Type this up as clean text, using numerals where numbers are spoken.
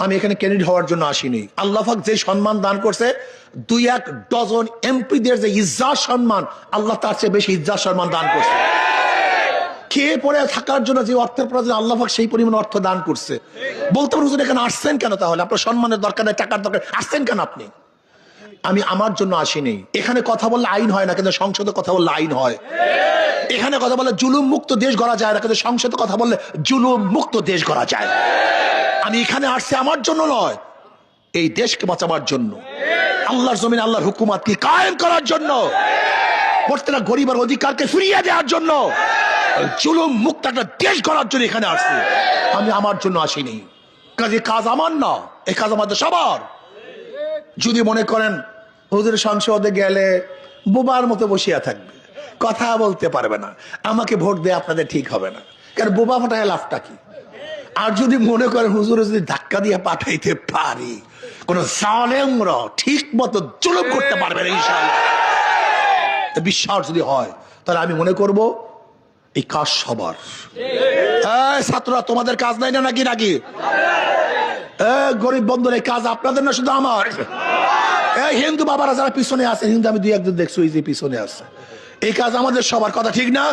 আমি এখানে ক্যান্ডিডেট হওয়ার জন্য আসিনি। আল্লাহ পাক যে সম্মান দান করছে, 2-1 ডজন এমপিদের যে ইজ্জত সম্মান, আল্লাহ তার চেয়ে বেশি ইজ্জত সম্মান দান করছে। খেয়ে পড়ে থাকার জন্য যে অর্থের প্রয়োজন, আল্লাহ পাক সেই পরিমাণ অর্থ দান করছে। বলতে পারো হুজুর এখানে আসছেন কেন? তাহলে আপনার সম্মানের দরকার নেই, টাকার দরকার, আসছেন কেন আপনি? আমি আমার জন্য আসিনি। এখানে কথা বললে আইন হয় না, কিন্তু সংসদে কথা বললে আইন হয়। এখানে কথা বললে জুলুম মুক্ত দেশ গড়া যায় না, কিন্তু সংসদে কথা বললে জুলুম মুক্ত দেশ গড়া যায়। আমি এখানে আসছি আমার জন্য নয়, এই দেশকে বাঁচাবার জন্য, আল্লাহর জমিন আল্লাহর হুকুমতকে কায়েম করার জন্য, প্রত্যেকটা গরিবের অধিকারকে ফিরিয়ে দেওয়ার জন্য, জুলুম মুক্ত একটা দেশ গড়ার জন্য এখানে আসছি। আমি আমার জন্য আসিনি। কাজে কাজ আমার না, এই কাজ আমাদের সবার। যদি মনে করেন হুজুর সংসদে গেলে বোবার মতো বসিয়া থাকবে, কথা বলতে পারবে না, আমাকে ভোট দেয়া আপনাদের ঠিক হবে না, কারণ বোবা ফাটায় লাভটা কি? আর যদি মনে করেন হুজুর যদি ধাক্কা দিয়ে পাঠাইতে পারি, কোন জালেমরা ঠিক মতো জুলুম করতে পারবে না ইনশাআল্লাহ, বিশ্বাস যদি হয়, তাহলে আমি মনে করব এই কাজ সবার। ছাত্ররা তোমাদের কাজ নাই না নাকি? নাকি গরিব বন্ধুর এই কাজ আপনাদের না শুধু আমার? এই হিন্দু বাবারা যারা পিছনে আছে, হিন্দু আমি 2-1 জন দেখছো এই যে পিছনে আছে, এই কাজ আমাদের সবার, কথা ঠিক না?